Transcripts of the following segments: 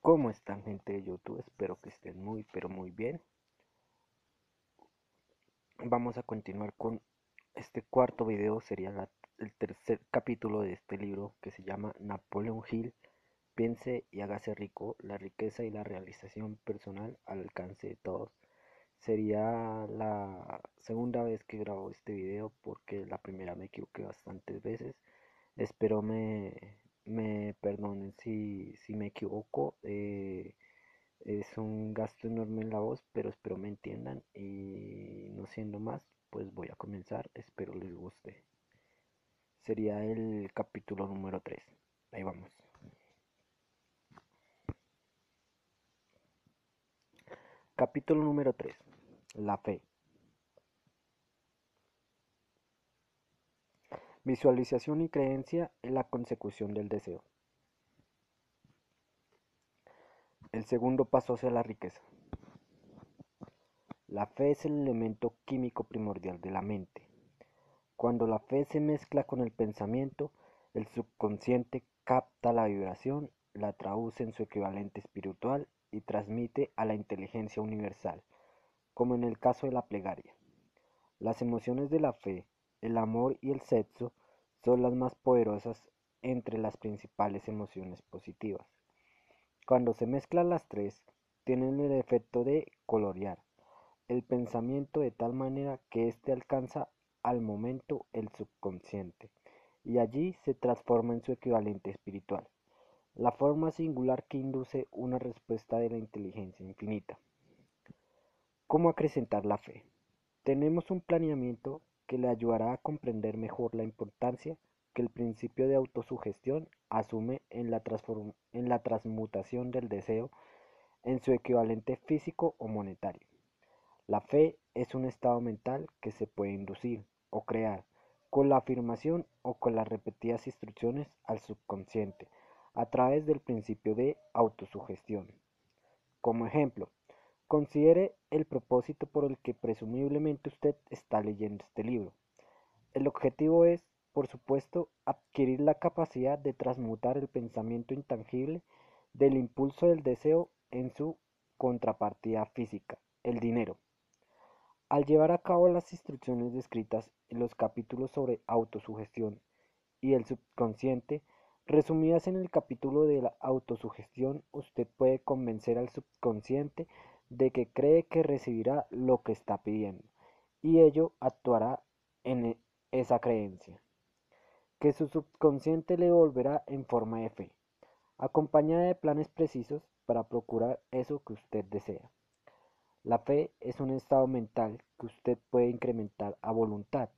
¿Cómo están, gente de YouTube? Espero que estén muy pero muy bien. Vamos a continuar con este cuarto video. Sería el tercer capítulo de este libro que se llama Napoleon Hill, Piense y hágase rico, la riqueza y la realización personal al alcance de todos. Sería la segunda vez que grabo este video porque la primera me equivoqué bastantes veces. Espero me perdonen si me equivoco. Es un gasto enorme en la voz, pero espero me entiendan y no siendo más, pues voy a comenzar. Espero les guste. Sería el capítulo número 3. Ahí vamos. Capítulo número 3. La fe. Visualización y creencia en la consecución del deseo. El segundo paso hacia la riqueza. La fe es el elemento químico primordial de la mente. Cuando la fe se mezcla con el pensamiento, el subconsciente capta la vibración, la traduce en su equivalente espiritual y transmite a la inteligencia universal, como en el caso de la plegaria. Las emociones de la fe, el amor y el sexo son las más poderosas entre las principales emociones positivas. Cuando se mezclan las tres, tienen el efecto de colorear el pensamiento de tal manera que éste alcanza al momento el subconsciente, y allí se transforma en su equivalente espiritual, la forma singular que induce una respuesta de la inteligencia infinita. ¿Cómo acrecentar la fe? Tenemos un planeamiento que le ayudará a comprender mejor la importancia que el principio de autosugestión asume en la transmutación del deseo en su equivalente físico o monetario. La fe es un estado mental que se puede inducir o crear con la afirmación o con las repetidas instrucciones al subconsciente a través del principio de autosugestión. Como ejemplo, considere el propósito por el que presumiblemente usted está leyendo este libro. El objetivo es, por supuesto, adquirir la capacidad de transmutar el pensamiento intangible del impulso del deseo en su contrapartida física, el dinero. Al llevar a cabo las instrucciones descritas en los capítulos sobre autosugestión y el subconsciente, resumidas en el capítulo de la autosugestión, usted puede convencer al subconsciente de que cree que recibirá lo que está pidiendo, y ello actuará en esa creencia, que su subconsciente le devolverá en forma de fe, acompañada de planes precisos para procurar eso que usted desea. La fe es un estado mental que usted puede incrementar a voluntad.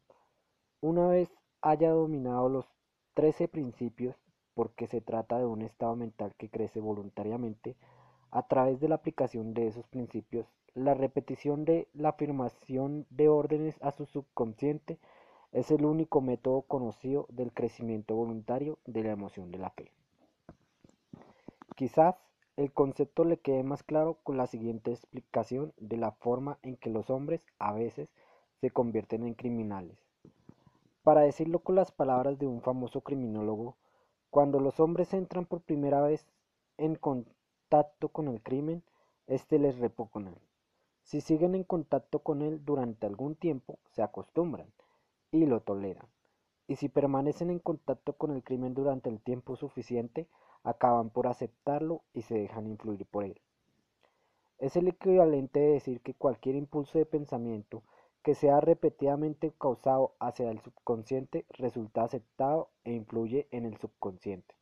Una vez haya dominado los 13 principios, porque se trata de un estado mental que crece voluntariamente, a través de la aplicación de esos principios, la repetición de la afirmación de órdenes a su subconsciente es el único método conocido del crecimiento voluntario de la emoción de la fe. Quizás el concepto le quede más claro con la siguiente explicación de la forma en que los hombres a veces se convierten en criminales. Para decirlo con las palabras de un famoso criminólogo, cuando los hombres entran por primera vez en contacto con el crimen, éste les repugna. Si siguen en contacto con él durante algún tiempo, se acostumbran y lo toleran. Y si permanecen en contacto con el crimen durante el tiempo suficiente, acaban por aceptarlo y se dejan influir por él. Es el equivalente de decir que cualquier impulso de pensamiento que sea repetidamente causado hacia el subconsciente resulta aceptado e influye en el subconsciente,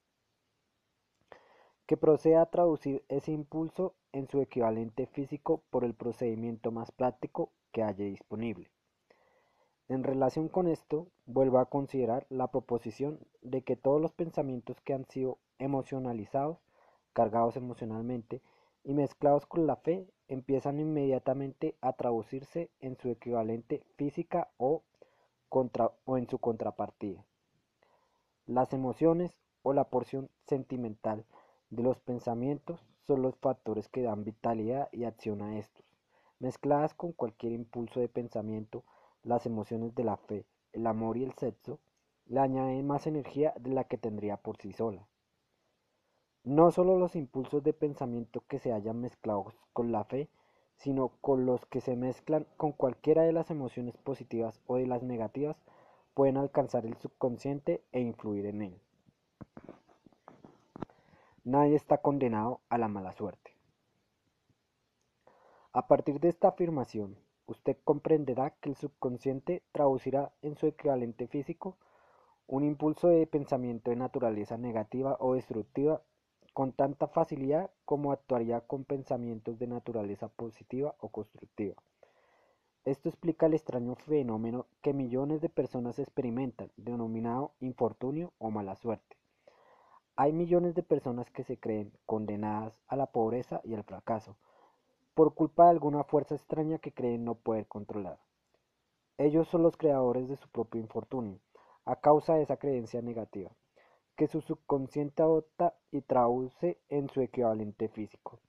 que proceda a traducir ese impulso en su equivalente físico por el procedimiento más práctico que haya disponible. En relación con esto, vuelvo a considerar la proposición de que todos los pensamientos que han sido emocionalizados, cargados emocionalmente y mezclados con la fe, empiezan inmediatamente a traducirse en su equivalente física o en su contrapartida. Las emociones o la porción sentimental de los pensamientos son los factores que dan vitalidad y acción a estos. Mezcladas con cualquier impulso de pensamiento, las emociones de la fe, el amor y el sexo le añaden más energía de la que tendría por sí sola. No solo los impulsos de pensamiento que se hayan mezclados con la fe, sino con los que se mezclan con cualquiera de las emociones positivas o de las negativas, pueden alcanzar el subconsciente e influir en él. Nadie está condenado a la mala suerte. A partir de esta afirmación, usted comprenderá que el subconsciente traducirá en su equivalente físico un impulso de pensamiento de naturaleza negativa o destructiva con tanta facilidad como actuaría con pensamientos de naturaleza positiva o constructiva. Esto explica el extraño fenómeno que millones de personas experimentan, denominado infortunio o mala suerte. Hay millones de personas que se creen condenadas a la pobreza y al fracaso, por culpa de alguna fuerza extraña que creen no poder controlar. Ellos son los creadores de su propio infortunio, a causa de esa creencia negativa, que su subconsciente adopta y traduce en su equivalente físico.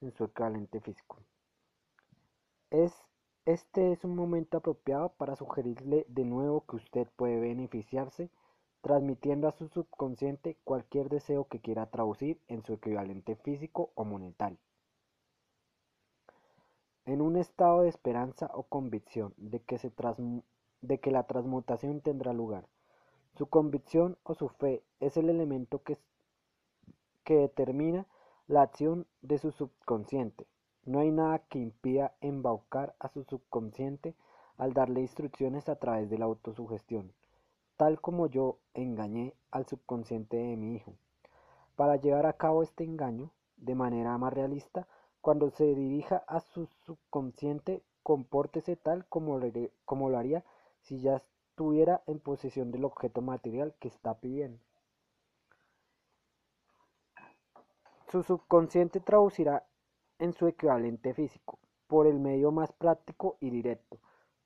En su equivalente físico. Es, este es un momento apropiado para sugerirle de nuevo que usted puede beneficiarse transmitiendo a su subconsciente cualquier deseo que quiera traducir en su equivalente físico o monetario. En un estado de esperanza o convicción de que la transmutación tendrá lugar. Su convicción o su fe es el elemento que determina la acción de su subconsciente. No hay nada que impida embaucar a su subconsciente al darle instrucciones a través de la autosugestión, tal como yo engañé al subconsciente de mi hijo. Para llevar a cabo este engaño de manera más realista, cuando se dirija a su subconsciente, compórtese tal como lo haría si ya estuviera en posesión del objeto material que está pidiendo. Su subconsciente traducirá en su equivalente físico, por el medio más práctico y directo,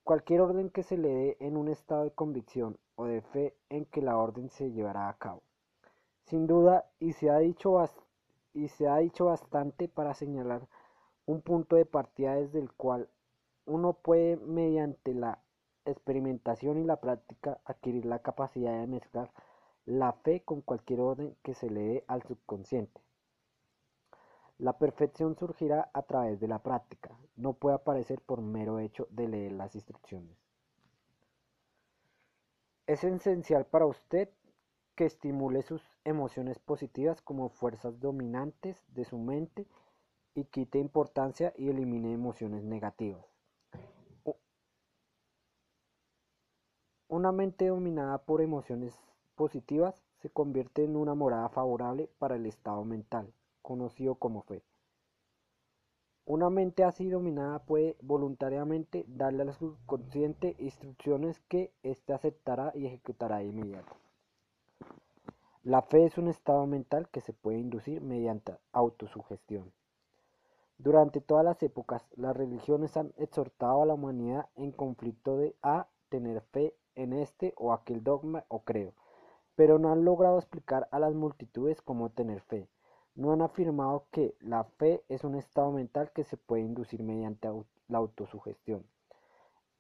cualquier orden que se le dé en un estado de convicción o de fe en que la orden se llevará a cabo. Sin duda, y se ha dicho bastante para señalar un punto de partida desde el cual uno puede, mediante la experimentación y la práctica, adquirir la capacidad de mezclar la fe con cualquier orden que se le dé al subconsciente. La perfección surgirá a través de la práctica, no puede aparecer por mero hecho de leer las instrucciones. Es esencial para usted que estimule sus emociones positivas como fuerzas dominantes de su mente y quite importancia y elimine emociones negativas. Una mente dominada por emociones positivas se convierte en una morada favorable para el estado mental, conocido como fe. Una mente así dominada puede voluntariamente darle al subconsciente instrucciones que éste aceptará y ejecutará de inmediato. La fe es un estado mental que se puede inducir mediante autosugestión. Durante todas las épocas, las religiones han exhortado a la humanidad en conflicto a tener fe en este o aquel dogma o credo, pero no han logrado explicar a las multitudes cómo tener fe. No han afirmado que la fe es un estado mental que se puede inducir mediante la autosugestión.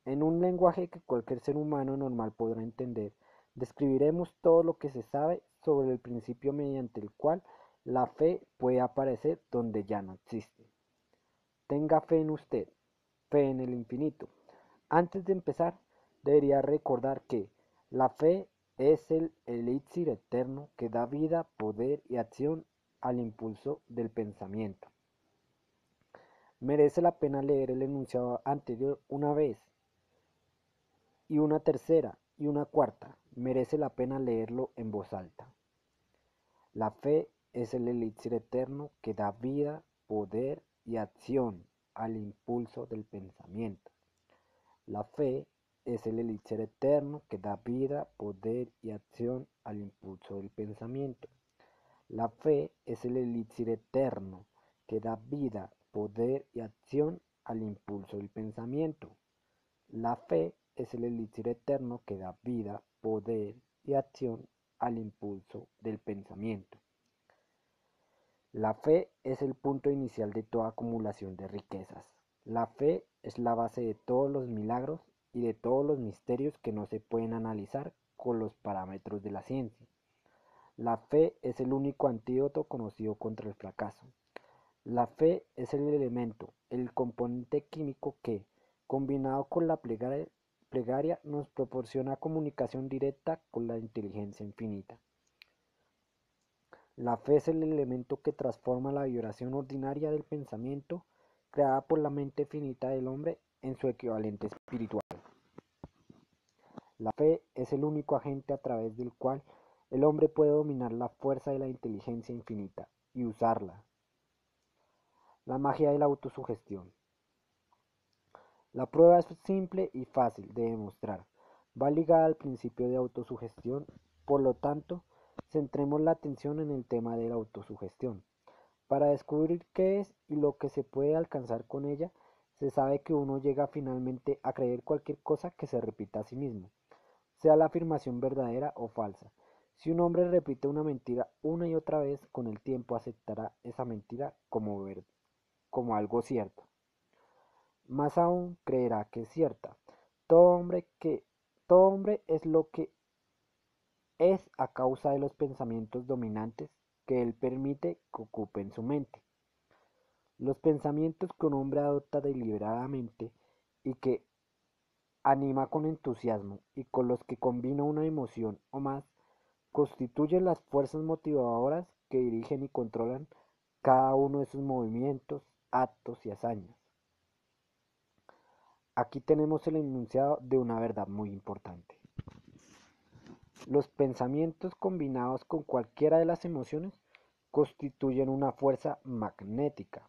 En un lenguaje que cualquier ser humano normal podrá entender, describiremos todo lo que se sabe sobre el principio mediante el cual la fe puede aparecer donde ya no existe. Tenga fe en usted, fe en el infinito. Antes de empezar, debería recordar que la fe es el elixir eterno que da vida, poder y acción al impulso del pensamiento. Merece la pena leer el enunciado anterior una vez, y una tercera, y una cuarta. Merece la pena leerlo en voz alta. La fe es el elixir eterno que da vida, poder y acción al impulso del pensamiento. La fe es el elixir eterno que da vida, poder y acción al impulso del pensamiento. La fe es el elixir eterno que da vida, poder y acción al impulso del pensamiento. La fe es el elixir eterno que da vida, poder y acción al impulso del pensamiento. La fe es el punto inicial de toda acumulación de riquezas. La fe es la base de todos los milagros y de todos los misterios que no se pueden analizar con los parámetros de la ciencia. La fe es el único antídoto conocido contra el fracaso. La fe es el elemento, el componente químico que, combinado con la plegaria, nos proporciona comunicación directa con la inteligencia infinita. La fe es el elemento que transforma la vibración ordinaria del pensamiento creada por la mente finita del hombre en su equivalente espiritual. La fe es el único agente a través del cual el hombre puede dominar la fuerza de la inteligencia infinita y usarla. La magia de la autosugestión. La prueba es simple y fácil de demostrar. Va ligada al principio de autosugestión, por lo tanto, centremos la atención en el tema de la autosugestión. Para descubrir qué es y lo que se puede alcanzar con ella, se sabe que uno llega finalmente a creer cualquier cosa que se repita a sí mismo, sea la afirmación verdadera o falsa. Si un hombre repite una mentira una y otra vez, con el tiempo aceptará esa mentira como algo cierto. Más aún creerá que es cierta. Todo hombre, que, todo hombre es lo que es a causa de los pensamientos dominantes que él permite que ocupen su mente. Los pensamientos que un hombre adopta deliberadamente y que anima con entusiasmo y con los que combina una emoción o más, constituyen las fuerzas motivadoras que dirigen y controlan cada uno de sus movimientos, actos y hazañas. Aquí tenemos el enunciado de una verdad muy importante. Los pensamientos combinados con cualquiera de las emociones constituyen una fuerza magnética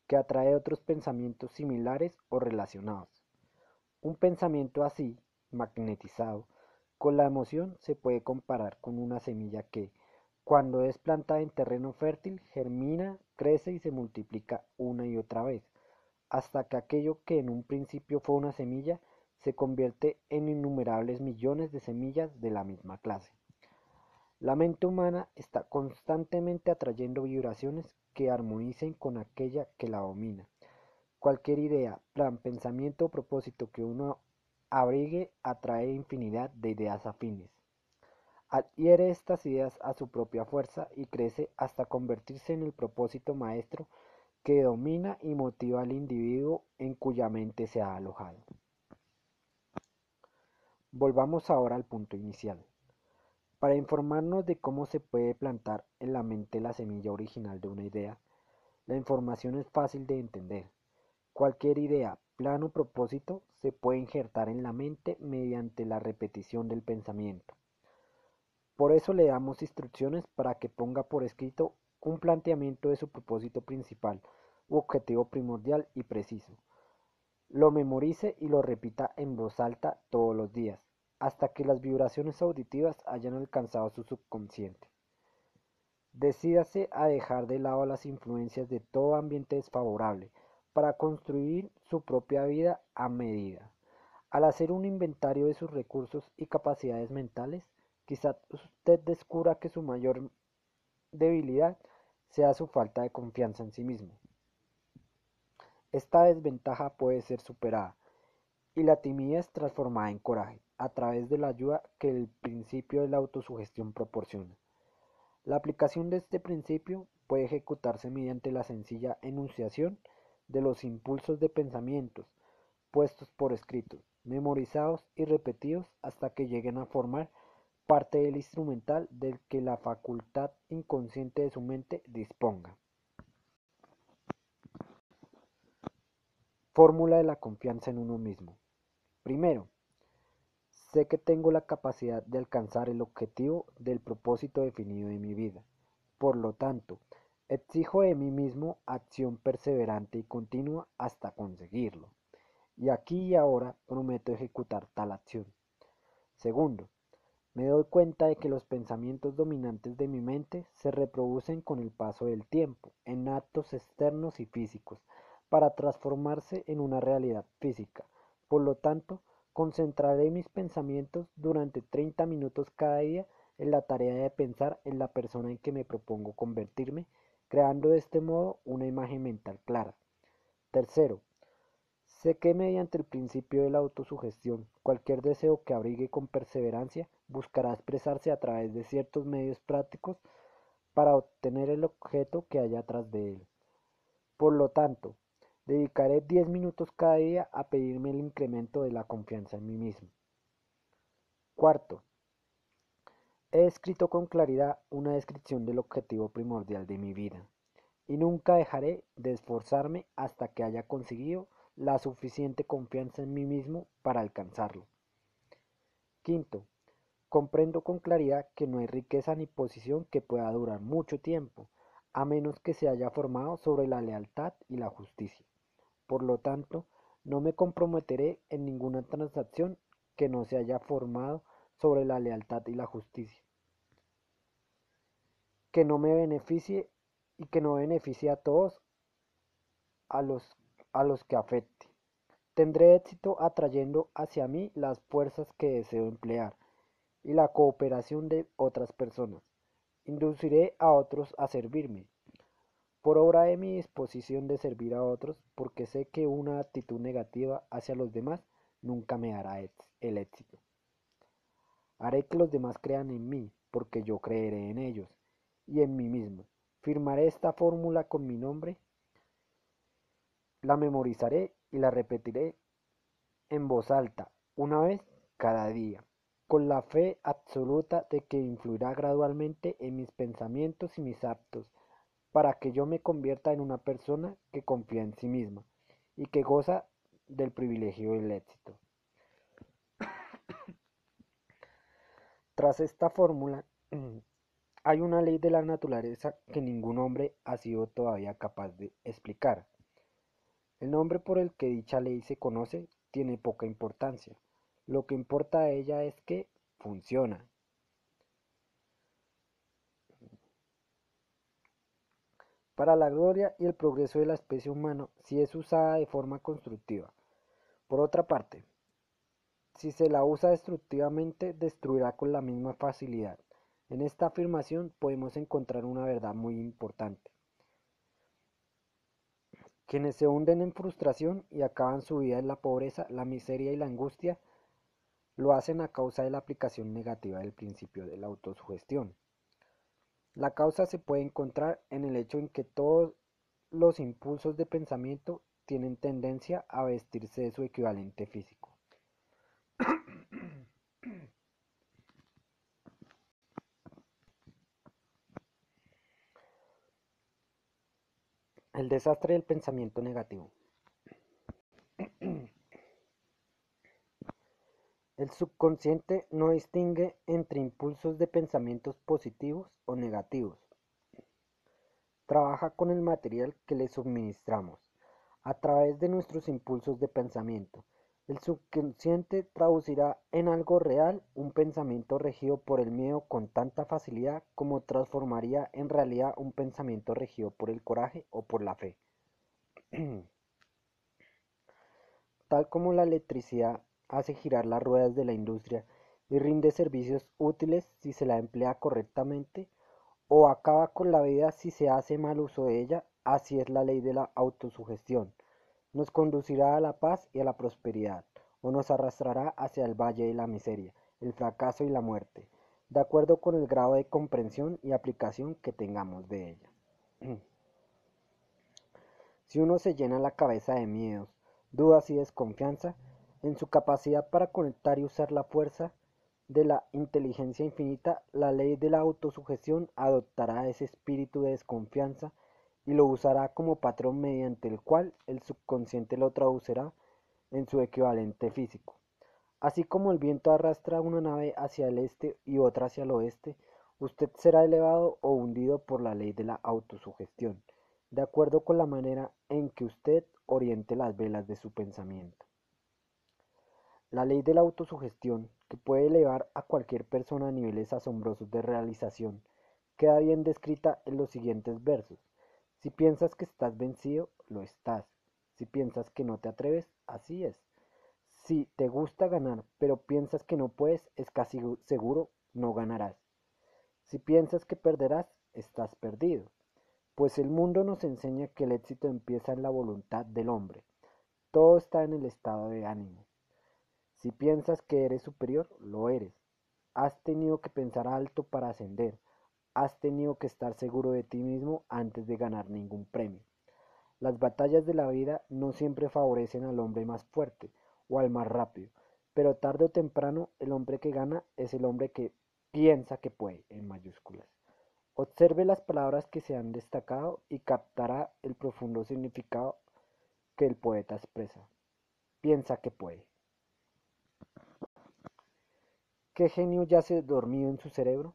que atrae otros pensamientos similares o relacionados. Un pensamiento así, magnetizado, con la emoción se puede comparar con una semilla que, cuando es plantada en terreno fértil, germina, crece y se multiplica una y otra vez, hasta que aquello que en un principio fue una semilla se convierte en innumerables millones de semillas de la misma clase. La mente humana está constantemente atrayendo vibraciones que armonicen con aquella que la domina. Cualquier idea, plan, pensamiento o propósito que uno abrigue atrae infinidad de ideas afines. Adhiere estas ideas a su propia fuerza y crece hasta convertirse en el propósito maestro que domina y motiva al individuo en cuya mente se ha alojado. Volvamos ahora al punto inicial. Para informarnos de cómo se puede plantar en la mente la semilla original de una idea, la información es fácil de entender. Cualquier idea, plan o propósito se puede injertar en la mente mediante la repetición del pensamiento. Por eso le damos instrucciones para que ponga por escrito un planteamiento de su propósito principal u objetivo primordial y preciso. Lo memorice y lo repita en voz alta todos los días, hasta que las vibraciones auditivas hayan alcanzado su subconsciente. Decídase a dejar de lado las influencias de todo ambiente desfavorable para construir su propia vida a medida. Al hacer un inventario de sus recursos y capacidades mentales, quizá usted descubra que su mayor debilidad sea su falta de confianza en sí mismo. Esta desventaja puede ser superada y la timidez transformada en coraje a través de la ayuda que el principio de la autosugestión proporciona. La aplicación de este principio puede ejecutarse mediante la sencilla enunciación de los impulsos de pensamientos puestos por escrito, memorizados y repetidos hasta que lleguen a formar parte del instrumental del que la facultad inconsciente de su mente disponga. Fórmula de la confianza en uno mismo. Primero, sé que tengo la capacidad de alcanzar el objetivo del propósito definido de mi vida. Por lo tanto, exijo de mí mismo acción perseverante y continua hasta conseguirlo. Y aquí y ahora prometo ejecutar tal acción. Segundo, me doy cuenta de que los pensamientos dominantes de mi mente se reproducen con el paso del tiempo en actos externos y físicos para transformarse en una realidad física. Por lo tanto, concentraré mis pensamientos durante 30 minutos cada día en la tarea de pensar en la persona en que me propongo convertirme, creando de este modo una imagen mental clara. Tercero, Sé que mediante el principio de la autosugestión, cualquier deseo que abrigue con perseverancia buscará expresarse a través de ciertos medios prácticos para obtener el objeto que haya atrás de él. Por lo tanto, dedicaré 10 minutos cada día a pedirme el incremento de la confianza en mí mismo. Cuarto, he escrito con claridad una descripción del objetivo primordial de mi vida y nunca dejaré de esforzarme hasta que haya conseguido la suficiente confianza en mí mismo para alcanzarlo. Quinto, comprendo con claridad que no hay riqueza ni posición que pueda durar mucho tiempo, a menos que se haya formado sobre la lealtad y la justicia. Por lo tanto, no me comprometeré en ninguna transacción que no se haya formado sobre la lealtad y la justicia, que no me beneficie y que no beneficie a todos a los, a los que afecte. Tendré éxito atrayendo hacia mí las fuerzas que deseo emplear y la cooperación de otras personas. Induciré a otros a servirme, por obra de mi disposición de servir a otros, porque sé que una actitud negativa hacia los demás nunca me dará el éxito. Haré que los demás crean en mí, porque yo creeré en ellos y en mí mismo. Firmaré esta fórmula con mi nombre, la memorizaré y la repetiré en voz alta, una vez cada día, con la fe absoluta de que influirá gradualmente en mis pensamientos y mis actos, para que yo me convierta en una persona que confía en sí misma y que goza del privilegio del éxito. Tras esta fórmula, hay una ley de la naturaleza que ningún hombre ha sido todavía capaz de explicar. El nombre por el que dicha ley se conoce tiene poca importancia. Lo que importa de ella es que funciona. Para la gloria y el progreso de la especie humana si es usada de forma constructiva. Por otra parte, si se la usa destructivamente, destruirá con la misma facilidad. En esta afirmación podemos encontrar una verdad muy importante. Quienes se hunden en frustración y acaban su vida en la pobreza, la miseria y la angustia, lo hacen a causa de la aplicación negativa del principio de la autosugestión. La causa se puede encontrar en el hecho en que todos los impulsos de pensamiento tienen tendencia a vestirse de su equivalente físico. El desastre del pensamiento negativo. El subconsciente no distingue entre impulsos de pensamientos positivos o negativos. Trabaja con el material que le suministramos, a través de nuestros impulsos de pensamiento. El subconsciente traducirá en algo real un pensamiento regido por el miedo con tanta facilidad como transformaría en realidad un pensamiento regido por el coraje o por la fe. Tal como la electricidad hace girar las ruedas de la industria y rinde servicios útiles si se la emplea correctamente, o acaba con la vida si se hace mal uso de ella, así es la ley de la autosugestión. Nos conducirá a la paz y a la prosperidad, o nos arrastrará hacia el valle de la miseria, el fracaso y la muerte, de acuerdo con el grado de comprensión y aplicación que tengamos de ella. Si uno se llena la cabeza de miedos, dudas y desconfianza en su capacidad para conectar y usar la fuerza de la inteligencia infinita, la ley de la autosugestión adoptará ese espíritu de desconfianza y lo usará como patrón mediante el cual el subconsciente lo traducirá en su equivalente físico. Así como el viento arrastra una nave hacia el este y otra hacia el oeste, usted será elevado o hundido por la ley de la autosugestión, de acuerdo con la manera en que usted oriente las velas de su pensamiento. La ley de la autosugestión, que puede elevar a cualquier persona a niveles asombrosos de realización, queda bien descrita en los siguientes versos. Si piensas que estás vencido, lo estás. Si piensas que no te atreves, así es. Si te gusta ganar, pero piensas que no puedes, es casi seguro no ganarás. Si piensas que perderás, estás perdido. Pues el mundo nos enseña que el éxito empieza en la voluntad del hombre. Todo está en el estado de ánimo. Si piensas que eres superior, lo eres. Has tenido que pensar alto para ascender. Has tenido que estar seguro de ti mismo antes de ganar ningún premio. Las batallas de la vida no siempre favorecen al hombre más fuerte o al más rápido, pero tarde o temprano el hombre que gana es el hombre que piensa que puede, en mayúsculas. Observe las palabras que se han destacado y captará el profundo significado que el poeta expresa. Piensa que puede. ¿Qué genio yace dormido en su cerebro?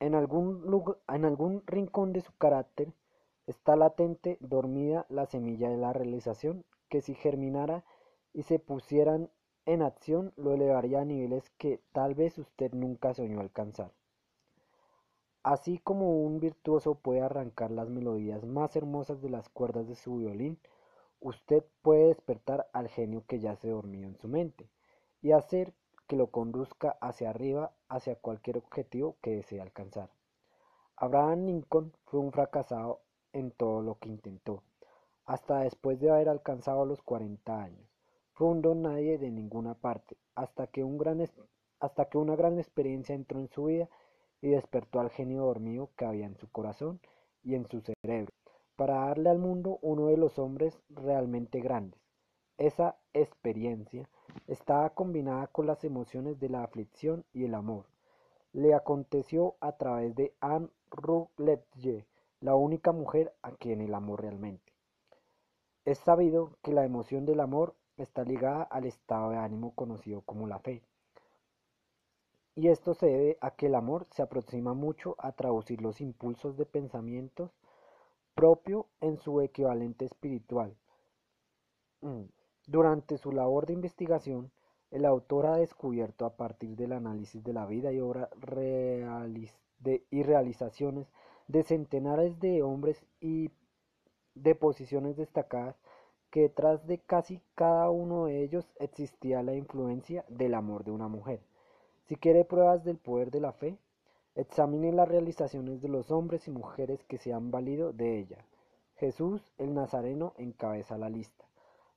En algún rincón de su carácter está latente, dormida, la semilla de la realización, que si germinara y se pusieran en acción, lo elevaría a niveles que tal vez usted nunca soñó alcanzar. Así como un virtuoso puede arrancar las melodías más hermosas de las cuerdas de su violín, usted puede despertar al genio que yace dormido en su mente y hacer que lo conduzca hacia arriba, hacia cualquier objetivo que desee alcanzar. Abraham Lincoln fue un fracasado en todo lo que intentó, hasta después de haber alcanzado los 40 años. Fue un don nadie de ninguna parte, hasta que una gran experiencia entró en su vida y despertó al genio dormido que había en su corazón y en su cerebro, para darle al mundo uno de los hombres realmente grandes. Esa experiencia estaba combinada con las emociones de la aflicción y el amor. Le aconteció a través de Anne Rutledge, la única mujer a quien él amó realmente. Es sabido que la emoción del amor está ligada al estado de ánimo conocido como la fe, y esto se debe a que el amor se aproxima mucho a traducir los impulsos de pensamientos propio en su equivalente espiritual. Mm. Durante su labor de investigación, el autor ha descubierto a partir del análisis de la vida y obra y realizaciones de centenares de hombres y de posiciones destacadas que detrás de casi cada uno de ellos existía la influencia del amor de una mujer. Si quiere pruebas del poder de la fe, examine las realizaciones de los hombres y mujeres que se han valido de ella. Jesús el Nazareno encabeza la lista.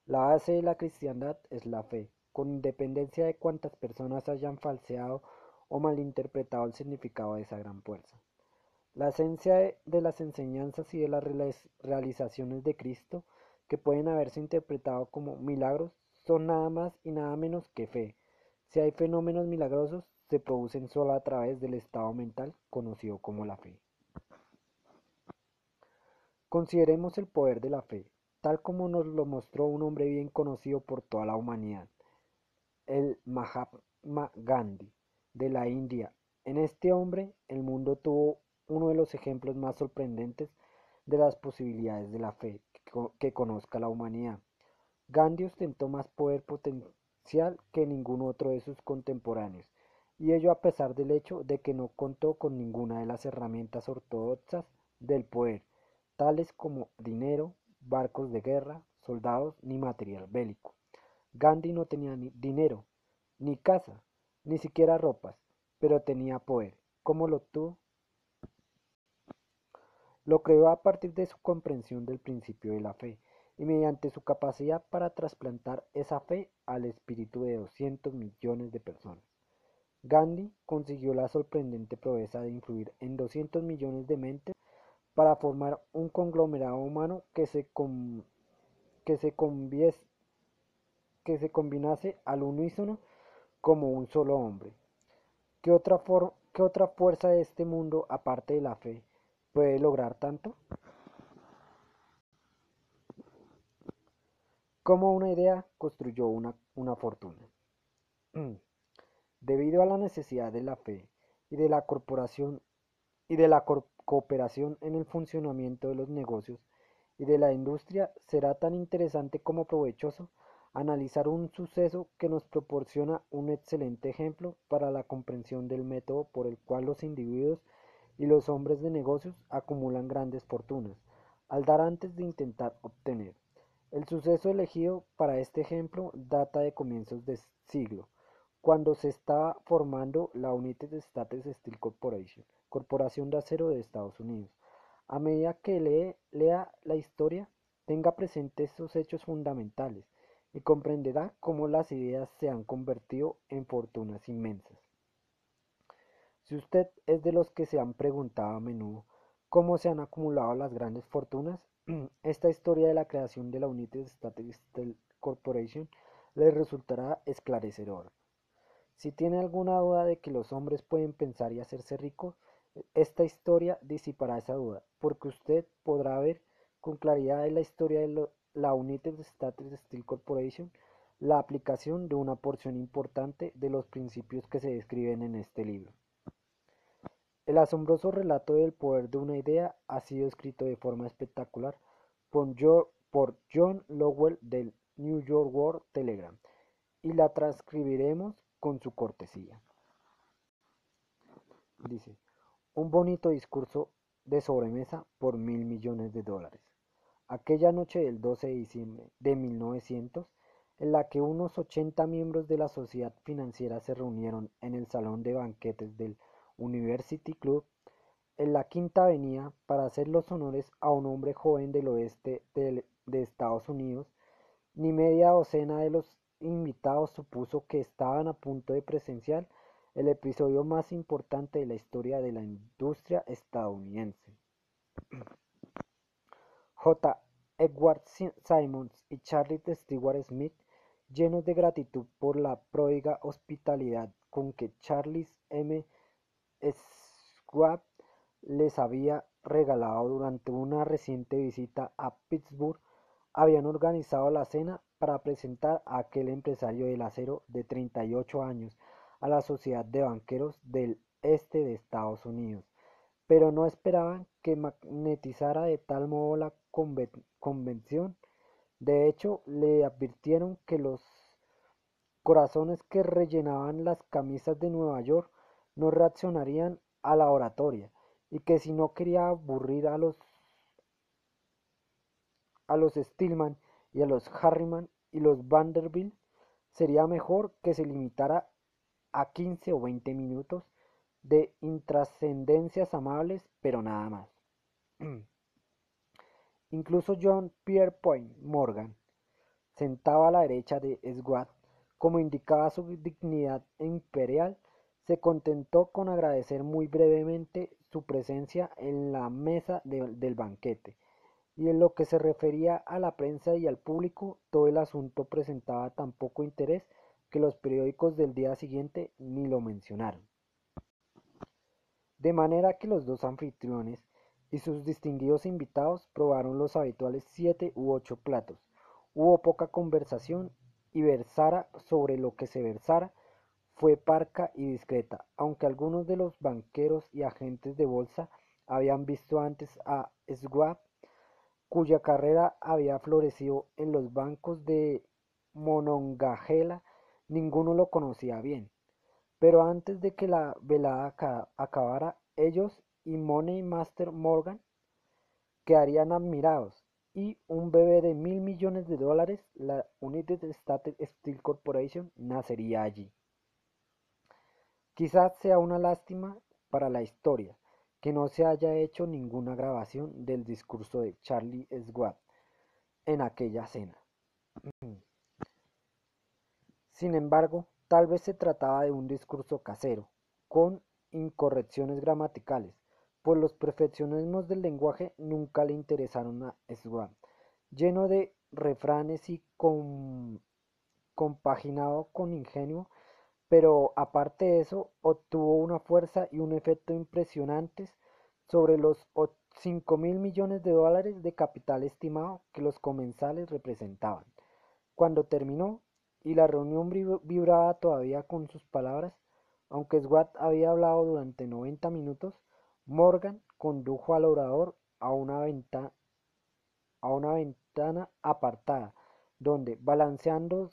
La base de la cristiandad es la fe, con independencia de cuántas personas hayan falseado o malinterpretado el significado de esa gran fuerza. La esencia de las enseñanzas y de las realizaciones de Cristo, que pueden haberse interpretado como milagros, son nada más y nada menos que fe. Si hay fenómenos milagrosos, se producen solo a través del estado mental conocido como la fe. Consideremos el poder de la fe, tal como nos lo mostró un hombre bien conocido por toda la humanidad, el Mahatma Gandhi, de la India. En este hombre, el mundo tuvo uno de los ejemplos más sorprendentes de las posibilidades de la fe que conozca la humanidad. Gandhi ostentó más poder potencial que ningún otro de sus contemporáneos, y ello a pesar del hecho de que no contó con ninguna de las herramientas ortodoxas del poder, tales como dinero, barcos de guerra, soldados ni material bélico. Gandhi no tenía ni dinero, ni casa, ni siquiera ropas, pero tenía poder. ¿Cómo lo obtuvo? Lo creó a partir de su comprensión del principio de la fe y mediante su capacidad para trasplantar esa fe al espíritu de 200 millones de personas. Gandhi consiguió la sorprendente proeza de influir en 200 millones de mentes para formar un conglomerado humano que se, que se combinase al unísono como un solo hombre. ¿Qué otra fuerza de este mundo, aparte de la fe, puede lograr tanto? Como una idea construyó una fortuna. Debido a la necesidad de la fe y de la corporación y de la cooperación en el funcionamiento de los negocios y de la industria, será tan interesante como provechoso analizar un suceso que nos proporciona un excelente ejemplo para la comprensión del método por el cual los individuos y los hombres de negocios acumulan grandes fortunas, al dar antes de intentar obtener. El suceso elegido para este ejemplo data de comienzos de siglo, cuando se estaba formando la United States Steel Corporation, Corporación de Acero de Estados Unidos. A medida que lea la historia, tenga presente estos hechos fundamentales y comprenderá cómo las ideas se han convertido en fortunas inmensas. Si usted es de los que se han preguntado a menudo cómo se han acumulado las grandes fortunas, esta historia de la creación de la United States Steel Corporation le resultará esclarecedora. Si tiene alguna duda de que los hombres pueden pensar y hacerse ricos, esta historia disipará esa duda, porque usted podrá ver con claridad en la historia de la United States Steel Corporation la aplicación de una porción importante de los principios que se describen en este libro. El asombroso relato del poder de una idea ha sido escrito de forma espectacular por John Lowell del New York World Telegram y la transcribiremos con su cortesía. Dice, un bonito discurso de sobremesa por $1.000.000.000. Aquella noche del 12 de diciembre de 1900, en la que unos 80 miembros de la sociedad financiera se reunieron en el salón de banquetes del University Club, en la Quinta Avenida, para hacer los honores a un hombre joven del oeste de Estados Unidos, ni media docena de los invitados supuso que estaban a punto de presenciar el episodio más importante de la historia de la industria estadounidense. J. Edward Simons y Charles Stewart Smith, llenos de gratitud por la pródiga hospitalidad con que Charles M. Schwab les había regalado durante una reciente visita a Pittsburgh, habían organizado la cena para presentar a aquel empresario del acero de 38 años a la Sociedad de Banqueros del Este de Estados Unidos, pero no esperaban que magnetizara de tal modo la convención. De hecho, le advirtieron que los corazones que rellenaban las camisas de Nueva York no reaccionarían a la oratoria, y que si no quería aburrir a los Stillman y a los Harriman y los Vanderbilt, sería mejor que se limitara a 15 o 20 minutos de intrascendencias amables, pero nada más. Incluso John Pierpont Morgan, sentado a la derecha de Schwab, como indicaba su dignidad imperial, se contentó con agradecer muy brevemente su presencia en la mesa del banquete, y en lo que se refería a la prensa y al público, todo el asunto presentaba tan poco interés que los periódicos del día siguiente ni lo mencionaron. De manera que los dos anfitriones y sus distinguidos invitados probaron los habituales 7 u 8 platos. Hubo poca conversación, y versara sobre lo que se versara, fue parca y discreta, aunque algunos de los banqueros y agentes de bolsa habían visto antes a Schwab, cuya carrera había florecido en los bancos de Monongahela. Ninguno lo conocía bien. Pero antes de que la velada acabara, ellos y Money Master Morgan quedarían admirados, y un bebé de $1.000.000.000, la United States Steel Corporation, nacería allí. Quizás sea una lástima para la historia que no se haya hecho ninguna grabación del discurso de Charlie Schwab en aquella cena. Sin embargo, tal vez se trataba de un discurso casero, con incorrecciones gramaticales, pues los perfeccionismos del lenguaje nunca le interesaron a Schwab, lleno de refranes y compaginado con ingenio, pero aparte de eso, obtuvo una fuerza y un efecto impresionantes sobre los $5.000.000.000 de capital estimado que los comensales representaban. Cuando terminó, y la reunión vibraba todavía con sus palabras, aunque Schwab había hablado durante 90 minutos, Morgan condujo al orador a una ventana apartada, donde, balanceando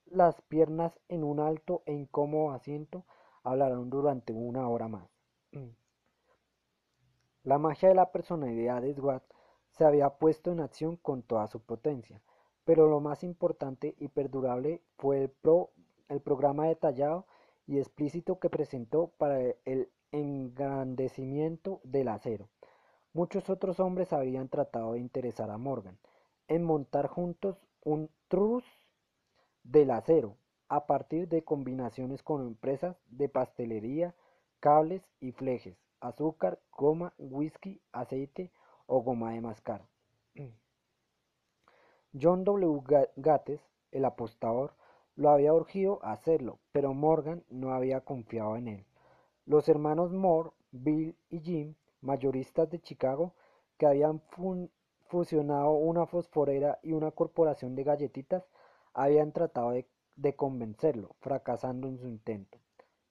las piernas en un alto e incómodo asiento, hablaron durante una hora más. La magia de la personalidad de Schwab se había puesto en acción con toda su potencia, pero lo más importante y perdurable fue el programa detallado y explícito que presentó para el engrandecimiento del acero. Muchos otros hombres habían tratado de interesar a Morgan en montar juntos un trus del acero, a partir de combinaciones con empresas de pastelería, cables y flejes, azúcar, goma, whisky, aceite o goma de mascar. John W. Gates, el apostador, lo había urgido a hacerlo, pero Morgan no había confiado en él. Los hermanos Moore, Bill y Jim, mayoristas de Chicago, que habían fusionado una fosforera y una corporación de galletitas, habían tratado de convencerlo, fracasando en su intento.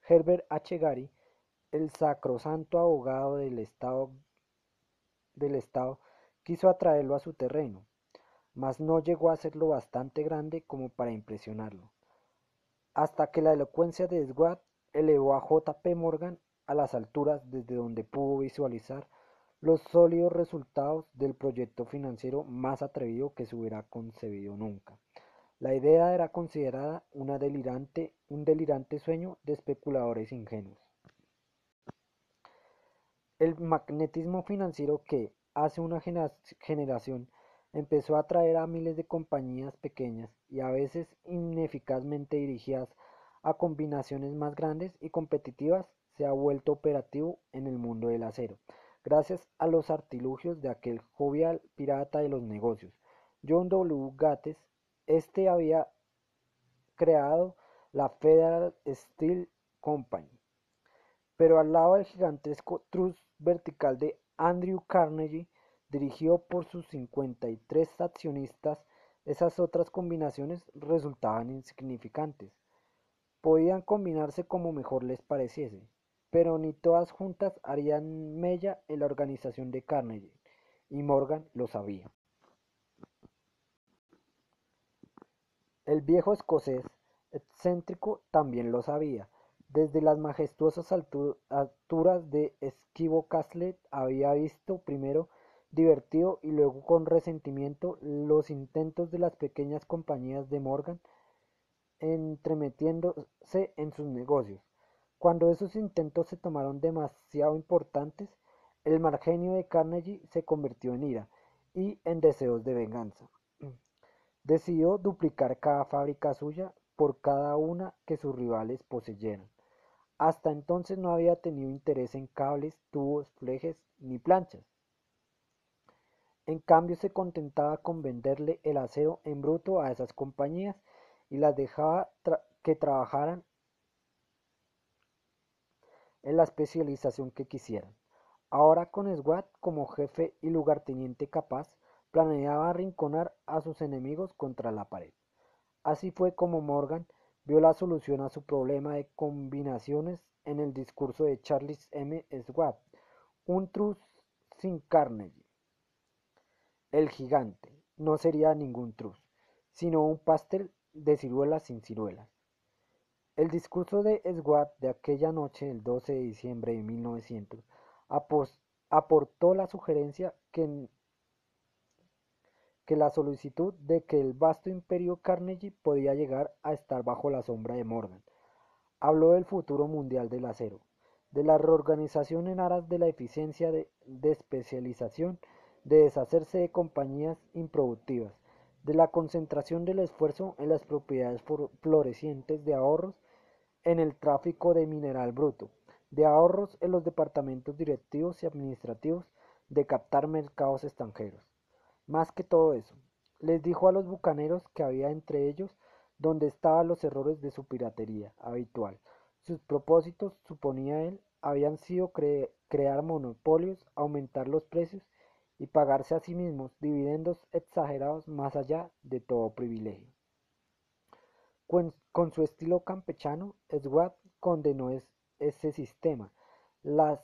Herbert H. Gary, el sacrosanto abogado del Estado, quiso atraerlo a su terreno, mas no llegó a ser lo bastante grande como para impresionarlo, hasta que la elocuencia de Edward elevó a J. P. Morgan a las alturas desde donde pudo visualizar los sólidos resultados del proyecto financiero más atrevido que se hubiera concebido nunca. La idea era considerada un delirante sueño de especuladores ingenuos. El magnetismo financiero que, hace una generación, empezó a atraer a miles de compañías pequeñas y a veces ineficazmente dirigidas a combinaciones más grandes y competitivas, se ha vuelto operativo en el mundo del acero, gracias a los artilugios de aquel jovial pirata de los negocios, John W. Gates. Este había creado la Federal Steel Company, pero al lado del gigantesco trust vertical de Andrew Carnegie, dirigido por sus 53 accionistas, esas otras combinaciones resultaban insignificantes. Podían combinarse como mejor les pareciese, pero ni todas juntas harían mella en la organización de Carnegie, y Morgan lo sabía. El viejo escocés, excéntrico, también lo sabía. Desde las majestuosas alturas de Esquivo Castle había visto primero divertido y luego con resentimiento los intentos de las pequeñas compañías de Morgan entremetiéndose en sus negocios. Cuando esos intentos se tomaron demasiado importantes, el mal genio de Carnegie se convirtió en ira y en deseos de venganza. Decidió duplicar cada fábrica suya por cada una que sus rivales poseyeran. Hasta entonces no había tenido interés en cables, tubos, flejes ni planchas. En cambio se contentaba con venderle el acero en bruto a esas compañías y las dejaba que trabajaran en la especialización que quisieran. Ahora con Swat como jefe y lugarteniente capaz, planeaba arrinconar a sus enemigos contra la pared. Así fue como Morgan vio la solución a su problema de combinaciones en el discurso de Charles M. Schwab, un trust sin Carnegie. El gigante no sería ningún trust, sino un pastel de ciruelas sin ciruelas. El discurso de Schwab de aquella noche del 12 de diciembre de 1900 aportó la sugerencia que la solicitud de que el vasto imperio Carnegie podía llegar a estar bajo la sombra de Morgan. Habló del futuro mundial del acero, de la reorganización en aras de la eficiencia de especialización, de deshacerse de compañías improductivas, de la concentración del esfuerzo en las propiedades florecientes de ahorros en el tráfico de mineral bruto, de ahorros en los departamentos directivos y administrativos, de captar mercados extranjeros. Más que todo eso, les dijo a los bucaneros que había entre ellos donde estaban los errores de su piratería habitual. Sus propósitos, suponía él, habían sido crear monopolios, aumentar los precios y pagarse a sí mismos dividendos exagerados más allá de todo privilegio. Con su estilo campechano, Swat condenó ese sistema. La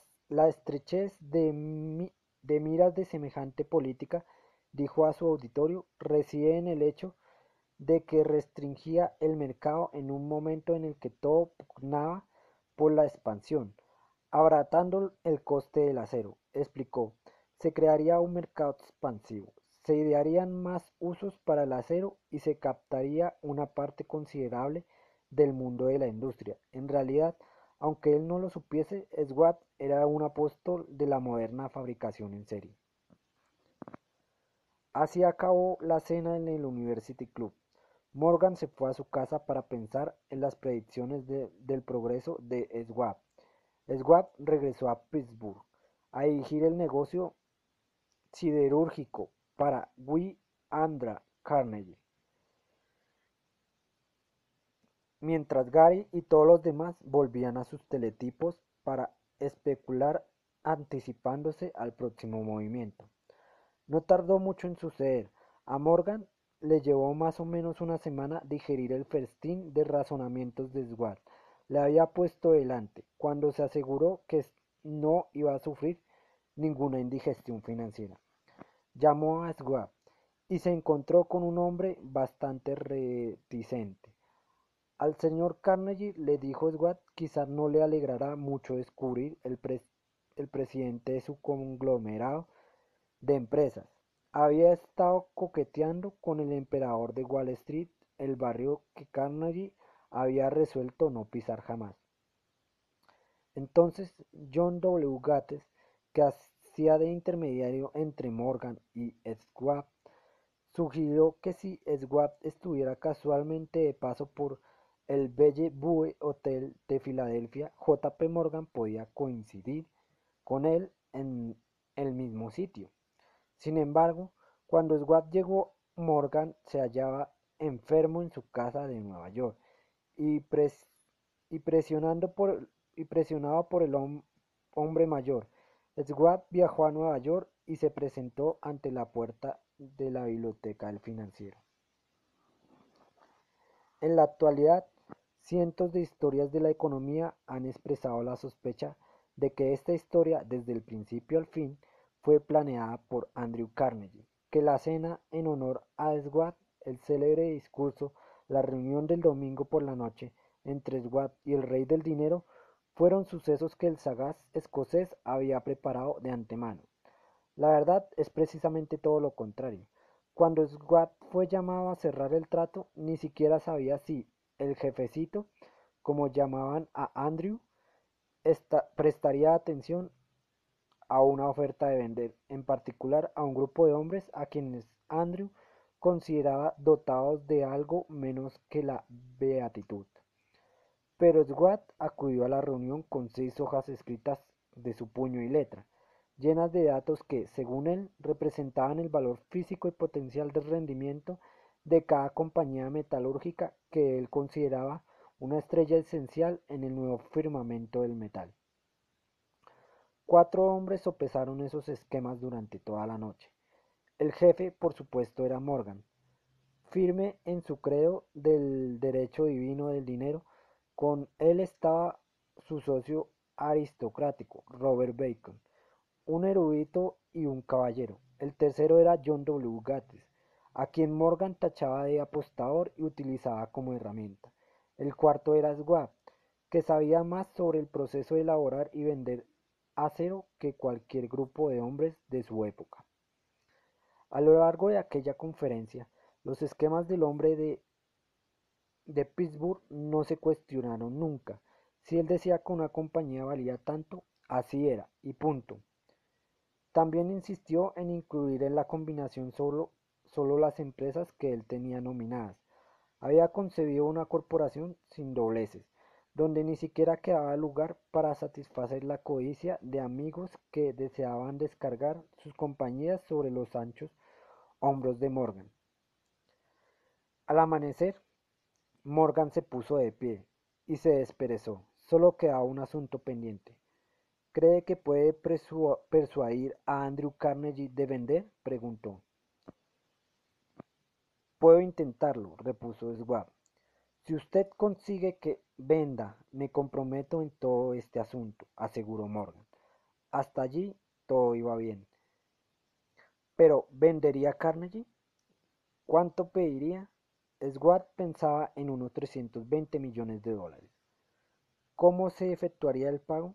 estrechez de miras de semejante política, dijo a su auditorio, reside en el hecho de que restringía el mercado en un momento en el que todo pugnaba por la expansión, abaratando el coste del acero. Explicó, se crearía un mercado expansivo, se idearían más usos para el acero y se captaría una parte considerable del mundo de la industria. En realidad, aunque él no lo supiese, Swat era un apóstol de la moderna fabricación en serie. Así acabó la cena en el University Club. Morgan se fue a su casa para pensar en las predicciones del progreso de Schwab. Schwab regresó a Pittsburgh a dirigir el negocio siderúrgico para W. Andrew Carnegie, mientras Gary y todos los demás volvían a sus teletipos para especular anticipándose al próximo movimiento. No tardó mucho en suceder. A Morgan le llevó más o menos una semana digerir el festín de razonamientos de Schwab. Le había puesto delante, cuando se aseguró que no iba a sufrir ninguna indigestión financiera. Llamó a Schwab y se encontró con un hombre bastante reticente. Al señor Carnegie, le dijo Schwab, quizás no le alegrará mucho descubrir el presidente de su conglomerado de empresas. Había estado coqueteando con el emperador de Wall Street, el barrio que Carnegie había resuelto no pisar jamás. Entonces John W. Gates, que hacía de intermediario entre Morgan y Schwab, sugirió que si Schwab estuviera casualmente de paso por el Bellevue Hotel de Filadelfia, J. P. Morgan podía coincidir con él en el mismo sitio. Sin embargo, cuando Schwab llegó, Morgan se hallaba enfermo en su casa de Nueva York y, y presionado por el hombre mayor. Schwab viajó a Nueva York y se presentó ante la puerta de la biblioteca del financiero. En la actualidad, cientos de historias de la economía han expresado la sospecha de que esta historia, desde el principio al fin, fue planeada por Andrew Carnegie, que la cena en honor a Schwab, el célebre discurso, la reunión del domingo por la noche entre Schwab y el rey del dinero fueron sucesos que el sagaz escocés había preparado de antemano. La verdad es precisamente todo lo contrario. Cuando Schwab fue llamado a cerrar el trato, ni siquiera sabía si el jefecito, como llamaban a Andrew, prestaría atención a una oferta de vender, en particular a un grupo de hombres a quienes Andrew consideraba dotados de algo menos que la beatitud. Pero Schwab acudió a la reunión con 6 hojas escritas de su puño y letra, llenas de datos que, según él, representaban el valor físico y potencial de rendimiento de cada compañía metalúrgica que él consideraba una estrella esencial en el nuevo firmamento del metal. 4 hombres sopesaron esos esquemas durante toda la noche. El jefe, por supuesto, era Morgan, firme en su credo del derecho divino del dinero. Con él estaba su socio aristocrático, Robert Bacon, un erudito y un caballero. El tercero era John W. Gates, a quien Morgan tachaba de apostador y utilizaba como herramienta. El cuarto era Schwab, que sabía más sobre el proceso de elaborar y vender acero que cualquier grupo de hombres de su época. A lo largo de aquella conferencia, los esquemas del hombre de Pittsburgh no se cuestionaron nunca. Si él decía que una compañía valía tanto, así era, y punto. También insistió en incluir en la combinación solo las empresas que él tenía nominadas. Había concebido una corporación sin dobleces, donde ni siquiera quedaba lugar para satisfacer la codicia de amigos que deseaban descargar sus compañías sobre los anchos hombros de Morgan. Al amanecer, Morgan se puso de pie y se desperezó. Solo quedaba un asunto pendiente. ¿Cree que puede persuadir a Andrew Carnegie de vender?, preguntó. Puedo intentarlo, repuso Schwab. Si usted consigue que venda, me comprometo en todo este asunto, aseguró Morgan. Hasta allí todo iba bien. Pero, ¿vendería Carnegie? ¿Cuánto pediría? Schwab pensaba en unos 320 millones de dólares. ¿Cómo se efectuaría el pago?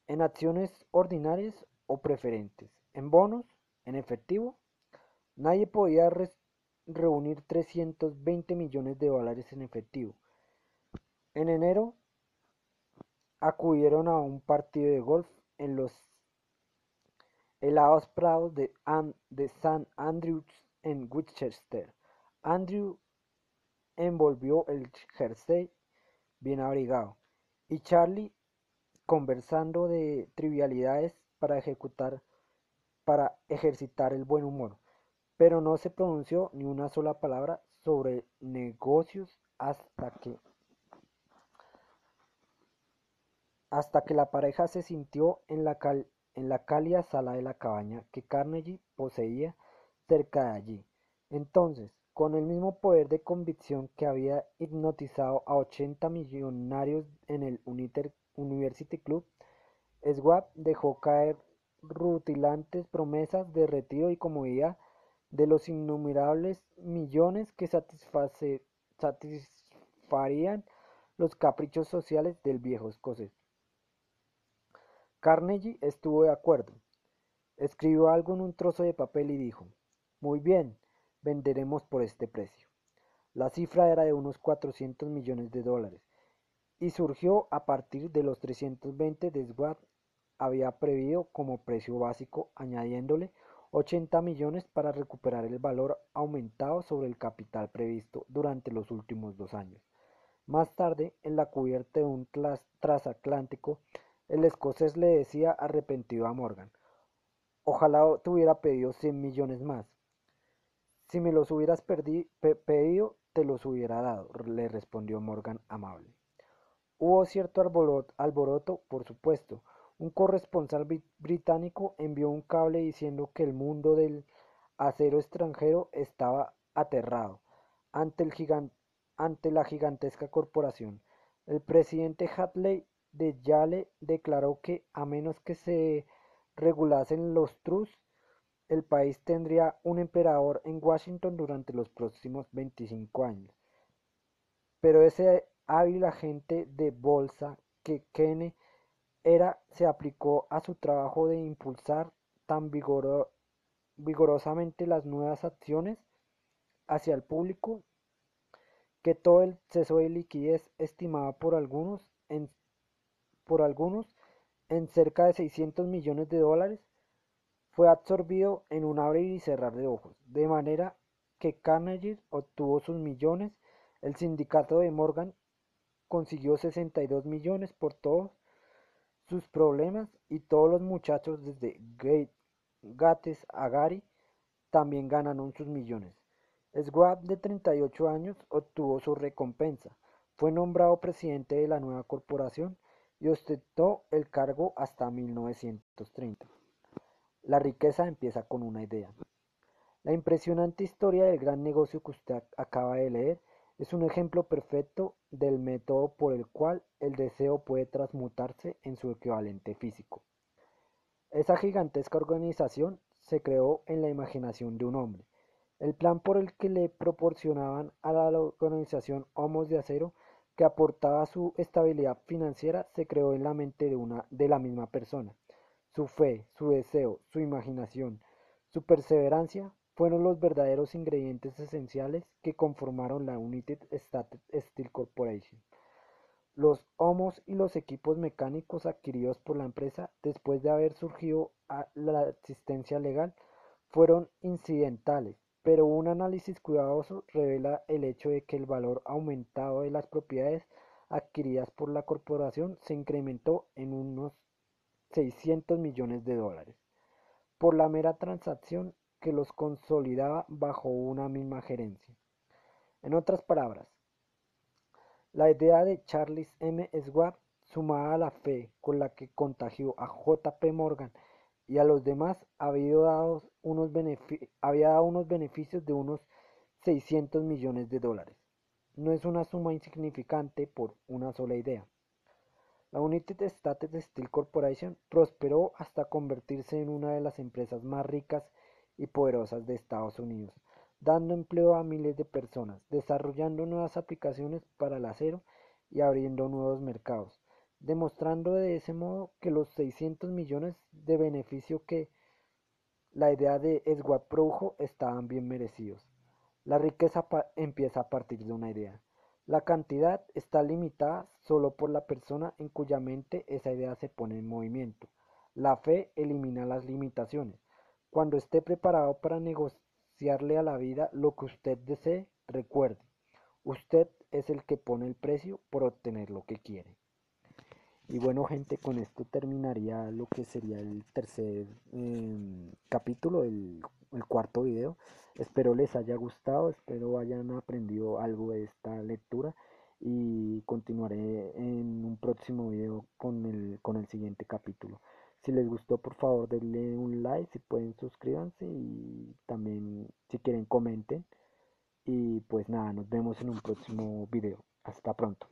¿En acciones ordinarias o preferentes? ¿En bonos? ¿En efectivo? Nadie podía reunir 320 millones de dólares en efectivo. En enero acudieron a un partido de golf helados prados de St. Andrews en Winchester. Andrew envolvió el jersey bien abrigado, y Charlie, conversando de trivialidades para ejercitar el buen humor, pero no se pronunció ni una sola palabra sobre negocios hasta que la pareja se sintió en la cálida sala de la cabaña que Carnegie poseía cerca de allí. Entonces, con el mismo poder de convicción que había hipnotizado a 80 millonarios en el University Club, Schwab dejó caer rutilantes promesas de retiro y comodidad de los innumerables millones que satisfarían los caprichos sociales del viejo escocés. Carnegie estuvo de acuerdo. Escribió algo en un trozo de papel y dijo: «Muy bien, venderemos por este precio». La cifra era de unos 400 millones de dólares y surgió a partir de los 320 de Schwab había previsto como precio básico, añadiéndole 80 millones para recuperar el valor aumentado sobre el capital previsto durante los últimos 2 años. Más tarde, en la cubierta de un transatlántico, el escocés le decía arrepentido a Morgan: «Ojalá te hubiera pedido 100 millones más. Si me los hubieras pedido, te los hubiera dado», le respondió Morgan amable. Hubo cierto alboroto, por supuesto. Un corresponsal británico envió un cable diciendo que el mundo del acero extranjero estaba aterrado ante, ante la gigantesca corporación. El presidente Hadley de Yale declaró que, a menos que se regulasen los trusts, el país tendría un emperador en Washington durante los próximos 25 años. Pero ese hábil agente de bolsa que Keynes era se aplicó a su trabajo de impulsar tan vigorosamente las nuevas acciones hacia el público que todo el exceso de liquidez estimado por algunos en cerca de 600 millones de dólares fue absorbido en un abrir y cerrar de ojos, de manera que Carnegie obtuvo sus millones, el sindicato de Morgan consiguió 62 millones por todos sus problemas y todos los muchachos desde Gates a Gary también ganaron sus millones. Schwab, de 38 años, obtuvo su recompensa. Fue nombrado presidente de la nueva corporación y ostentó el cargo hasta 1930. La riqueza empieza con una idea. La impresionante historia del gran negocio que usted acaba de leer es un ejemplo perfecto del método por el cual el deseo puede transmutarse en su equivalente físico. Esa gigantesca organización se creó en la imaginación de un hombre. El plan por el que le proporcionaban a la organización homos de acero que aportaba su estabilidad financiera se creó en la mente de la misma persona. Su fe, su deseo, su imaginación, su perseverancia fueron los verdaderos ingredientes esenciales que conformaron la United States Steel Corporation. Los homos y los equipos mecánicos adquiridos por la empresa después de haber surgido a la existencia legal fueron incidentales, pero un análisis cuidadoso revela el hecho de que el valor aumentado de las propiedades adquiridas por la corporación se incrementó en unos 600 millones de dólares por la mera transacción que los consolidaba bajo una misma gerencia. En otras palabras, la idea de Charles M. Schwab, sumada a la fe con la que contagió a J. P. Morgan y a los demás, había dado unos beneficios de unos 600 millones de dólares. No es una suma insignificante por una sola idea. La United States Steel Corporation prosperó hasta convertirse en una de las empresas más ricas y poderosas de Estados Unidos, dando empleo a miles de personas, desarrollando nuevas aplicaciones para el acero y abriendo nuevos mercados, demostrando de ese modo que los 600 millones de beneficio que la idea de Schwab produjo estaban bien merecidos. La riqueza empieza a partir de una idea. La cantidad está limitada solo por la persona en cuya mente esa idea se pone en movimiento. La fe elimina las limitaciones. Cuando esté preparado para negociarle a la vida lo que usted desee, recuerde, usted es el que pone el precio por obtener lo que quiere. Y bueno, gente, con esto terminaría lo que sería el tercer capítulo, el cuarto video. Espero les haya gustado, espero hayan aprendido algo de esta lectura y continuaré en un próximo video con el siguiente capítulo. Si les gustó, por favor, denle un like, si pueden suscríbanse y también si quieren comenten. Y pues nada, nos vemos en un próximo video. Hasta pronto.